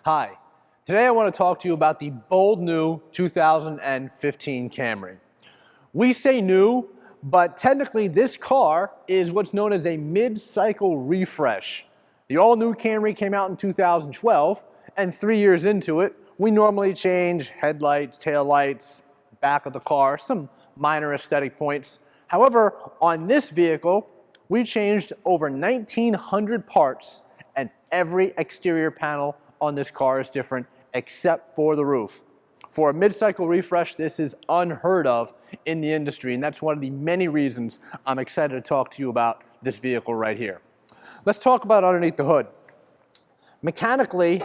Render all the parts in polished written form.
Hi, today I want to talk to you about the bold new 2015 Camry. We say new, but technically this car is what's known as a mid-cycle refresh. The all-new Camry came out in 2012, and 3 years into it, we normally change headlights, taillights, back of the car, some minor aesthetic points. However, on this vehicle, we changed over 1,900 parts, and every exterior panel on this car is different except for the roof. For a mid-cycle refresh, this is unheard of in the industry, and that's one of the many reasons I'm excited to talk to you about this vehicle right here. Let's talk about underneath the hood. Mechanically,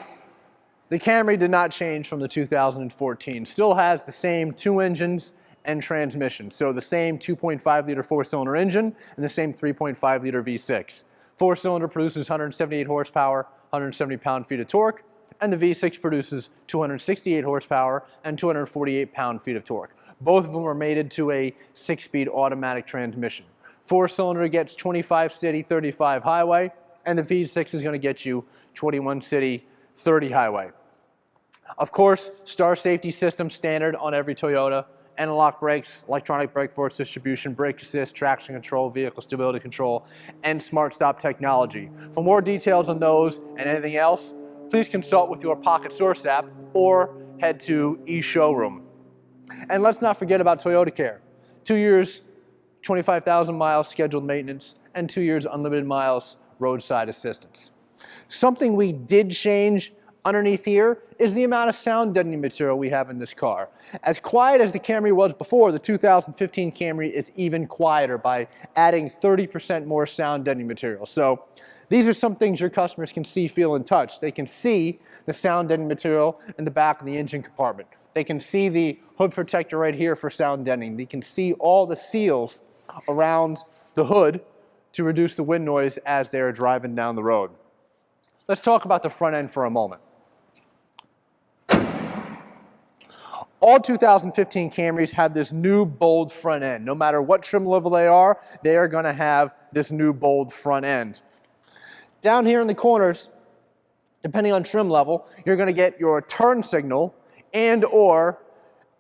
the Camry did not change from the 2014. Still has the same two engines and transmission. So the same 2.5 liter four-cylinder engine and the same 3.5 liter V6. Four-cylinder produces 178 horsepower, 170 pound-feet of torque, and the V6 produces 268 horsepower and 248 pound-feet of torque. Both of them are mated to a 6-speed automatic transmission. Four-cylinder gets 25 city, 35 highway, and the V6 is going to get you 21 city, 30 highway. Of course, Star Safety System standard on every Toyota. Anti-lock brakes, electronic brake force distribution, brake assist, traction control, vehicle stability control, and smart stop technology. For more details on those and anything else, please consult with your Pocket Source app or head to eShowroom. And let's not forget about Toyota Care. 2 years, 25,000 miles scheduled maintenance, and 2 years unlimited miles roadside assistance. Something we did change underneath here is the amount of sound deadening material we have in this car. As quiet as the Camry was before, the 2015 Camry is even quieter by adding 30% more sound deadening material. So these are some things your customers can see, feel, and touch. They can see the sound deadening material in the back of the engine compartment. They can see the hood protector right here for sound deadening. They can see all the seals around the hood to reduce the wind noise as they're driving down the road. Let's talk about the front end for a moment. All 2015 Camrys have this new bold front end. No matter what trim level they are going to have this new bold front end. Down here in the corners, depending on trim level, you're going to get your turn signal and or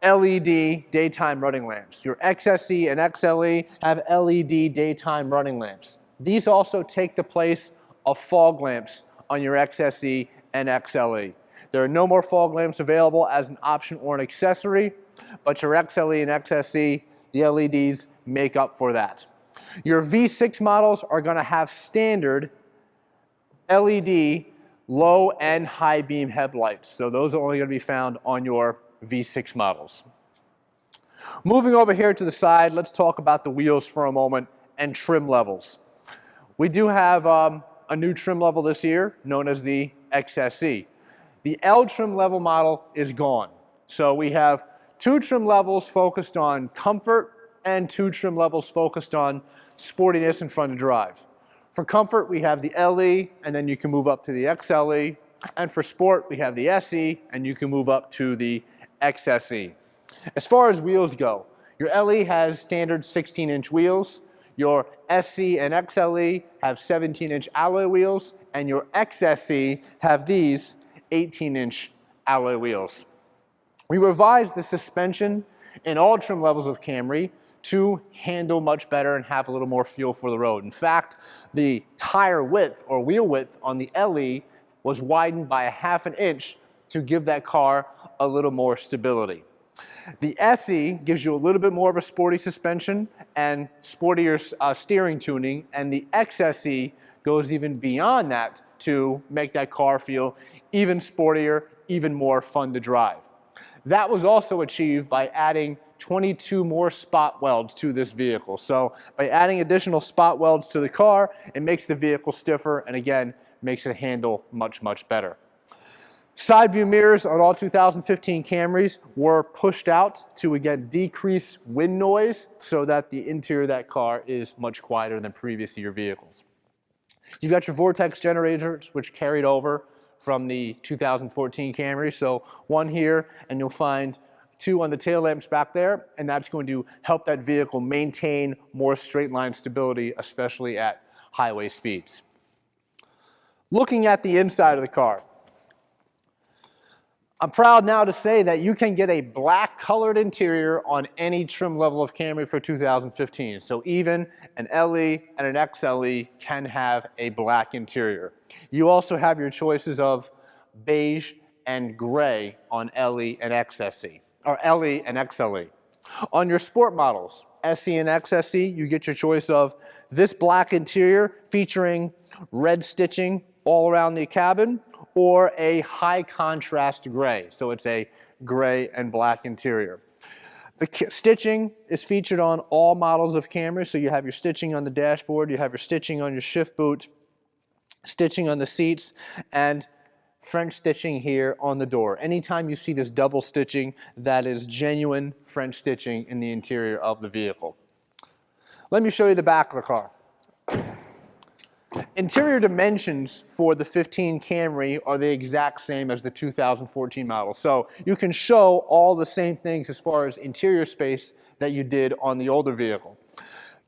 LED daytime running lamps. Your XSE and XLE have LED daytime running lamps. These also take the place of fog lamps on your XSE and XLE. There are no more fog lamps available as an option or an accessory, but your XLE and XSE, the LEDs make up for that. Your V6 models are going to have standard LED low and high beam headlights. So those are only going to be found on your V6 models. Moving over here to the side, let's talk about the wheels for a moment and trim levels. We do have a new trim level this year known as the XSE. The L trim level model is gone. So we have two trim levels focused on comfort and two trim levels focused on sportiness and fun to drive. For comfort, we have the LE, and then you can move up to the XLE. And for sport, we have the SE, and you can move up to the XSE. As far as wheels go, your LE has standard 16-inch wheels. Your SE and XLE have 17-inch alloy wheels, and your XSE have these 18-inch alloy wheels. We revised the suspension in all trim levels of Camry to handle much better and have a little more feel for the road. In fact, the tire width or wheel width on the LE was widened by 1/2 inch to give that car a little more stability. The SE gives you a little bit more of a sporty suspension and sportier steering tuning, and the XSE goes even beyond that to make that car feel even sportier, even more fun to drive. That was also achieved by adding 22 more spot welds to this vehicle. So by adding additional spot welds to the car, it makes the vehicle stiffer and again, makes it handle much, much better. Side view mirrors on all 2015 Camrys were pushed out to again decrease wind noise so that the interior of that car is much quieter than previous year vehicles. You've got your vortex generators, which carried over from the 2014 Camry. So one here, and you'll find two on the tail lamps back there, and that's going to help that vehicle maintain more straight line stability, especially at highway speeds. Looking at the inside of the car, I'm proud now to say that you can get a black colored interior on any trim level of Camry for 2015. So even an LE and an XLE can have a black interior. You also have your choices of beige and gray on LE and XSE, or LE and XLE. On your sport models, SE and XSE, you get your choice of this black interior featuring red stitching all around the cabin, or a high contrast gray. So it's a gray and black interior. The stitching is featured on all models of Camry. So you have your stitching on the dashboard, you have your stitching on your shift boot, stitching on the seats, and French stitching here on the door. Anytime you see this double stitching, that is genuine French stitching in the interior of the vehicle. Let me show you the back of the car. Interior dimensions for the 15 Camry are the exact same as the 2014 model. So you can show all the same things as far as interior space that you did on the older vehicle.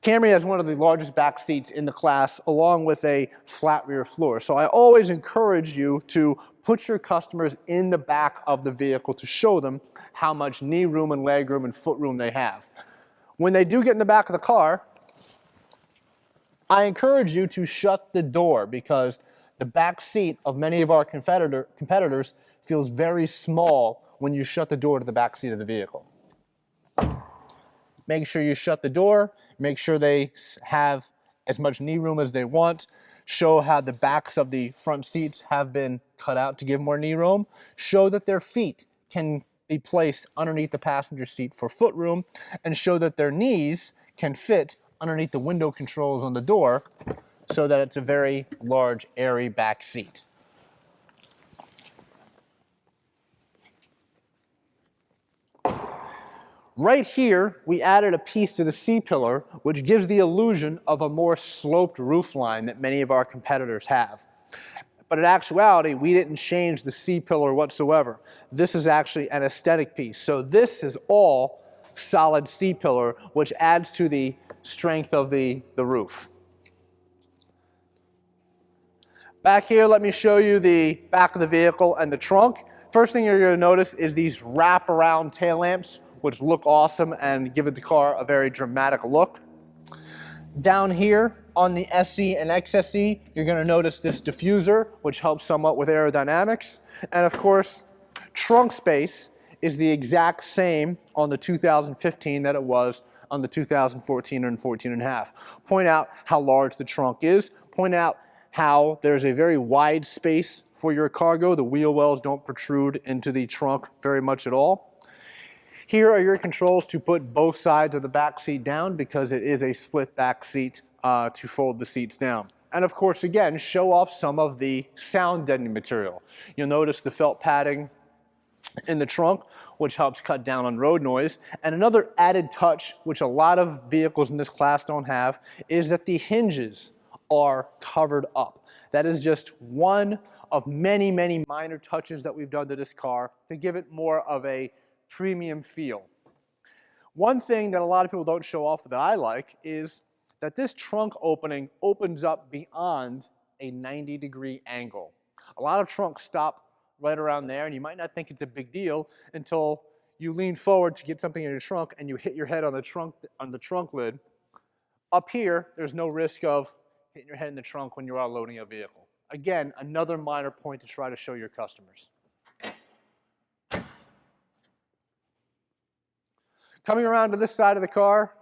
Camry has one of the largest back seats in the class, along with a flat rear floor. So I always encourage you to put your customers in the back of the vehicle to show them how much knee room and leg room and foot room they have. When they do get in the back of the car, I encourage you to shut the door, because the back seat of many of our competitors feels very small when you shut the door to the back seat of the vehicle. Make sure you shut the door, make sure they have as much knee room as they want, show how the backs of the front seats have been cut out to give more knee room, show that their feet can be placed underneath the passenger seat for foot room, and show that their knees can fit underneath the window controls on the door, so that it's a very large, airy back seat. Right here, we added a piece to the C-pillar, which gives the illusion of a more sloped roofline that many of our competitors have. But in actuality, we didn't change the C-pillar whatsoever. This is actually an aesthetic piece. So this is all solid C-pillar, which adds to the strength of the roof. Back here, let me show you the back of the vehicle and the trunk. First thing you're going to notice is these wrap-around tail lamps, which look awesome and give the car a very dramatic look. Down here on the SE and XSE, you're going to notice this diffuser, which helps somewhat with aerodynamics. And of course, trunk space is the exact same on the 2015 that it was on the 2014 and 14.5. Point out how large the trunk is. Point out how there's a very wide space for your cargo. The wheel wells don't protrude into the trunk very much at all. Here are your controls to put both sides of the back seat down, because it is a split back seat to fold the seats down. And of course, again, show off some of the sound deadening material. You'll notice the felt padding in the trunk, which helps cut down on road noise. And another added touch, which a lot of vehicles in this class don't have, is that the hinges are covered up. That is just one of many, many minor touches that we've done to this car to give it more of a premium feel. One thing that a lot of people don't show off that I like is that this trunk opening opens up beyond a 90-degree angle. A lot of trunks stop right around there, and you might not think it's a big deal until you lean forward to get something in your trunk and you hit your head on the trunk lid. Up here, there's no risk of hitting your head in the trunk when you are loading a vehicle. Again, another minor point to try to show your customers. Coming around to this side of the car,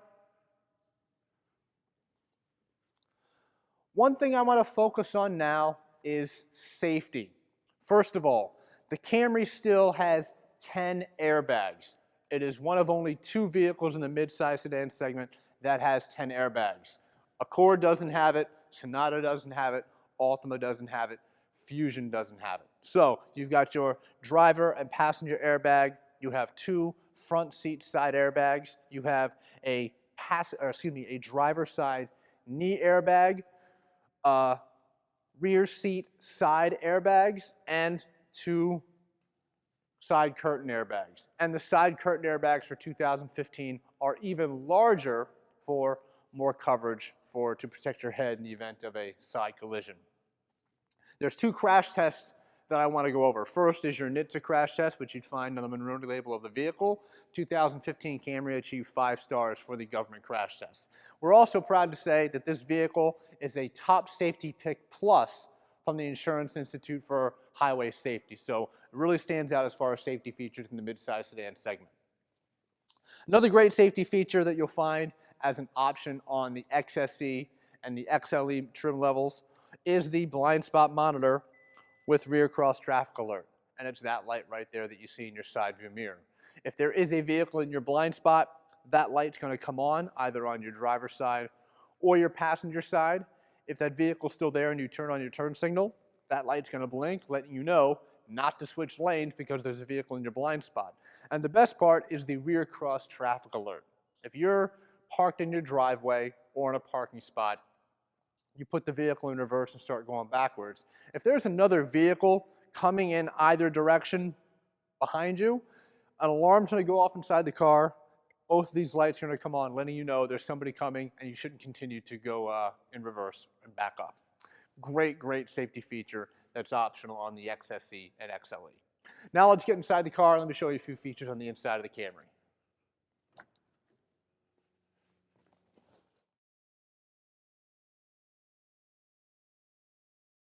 one thing I want to focus on now is safety. First of all, the Camry still has 10 airbags. It is one of only 2 vehicles in the mid-size sedan segment that has 10 airbags. Accord doesn't have it, Sonata doesn't have it, Altima doesn't have it, Fusion doesn't have it. So you've got your driver and passenger airbag, you have 2 front seat side airbags, you have a driver side knee airbag, rear seat side airbags, and 2 side curtain airbags. And the side curtain airbags for 2015 are even larger for more coverage to protect your head in the event of a side collision. There's 2 crash tests that I want to go over. First is your NHTSA crash test, which you'd find on the Monroney label of the vehicle. 2015 Camry achieved 5 stars for the government crash test. We're also proud to say that this vehicle is a top safety pick plus from the Insurance Institute for Highway Safety. So it really stands out as far as safety features in the midsize sedan segment. Another great safety feature that you'll find as an option on the XSE and the XLE trim levels is the blind spot monitor with rear cross traffic alert. And it's that light right there that you see in your side view mirror. If there is a vehicle in your blind spot, that light's going to come on either on your driver's side or your passenger side. If that vehicle's still there and you turn on your turn signal, that light's going to blink, letting you know not to switch lanes because there's a vehicle in your blind spot. And the best part is the rear cross traffic alert. If you're parked in your driveway or in a parking spot, you put the vehicle in reverse and start going backwards. If there's another vehicle coming in either direction behind you, an alarm's going to go off inside the car. Both of these lights are going to come on, letting you know there's somebody coming and you shouldn't continue to go in reverse and back up. Great, great safety feature that's optional on the XSE and XLE. Now let's get inside the car and let me show you a few features on the inside of the Camry.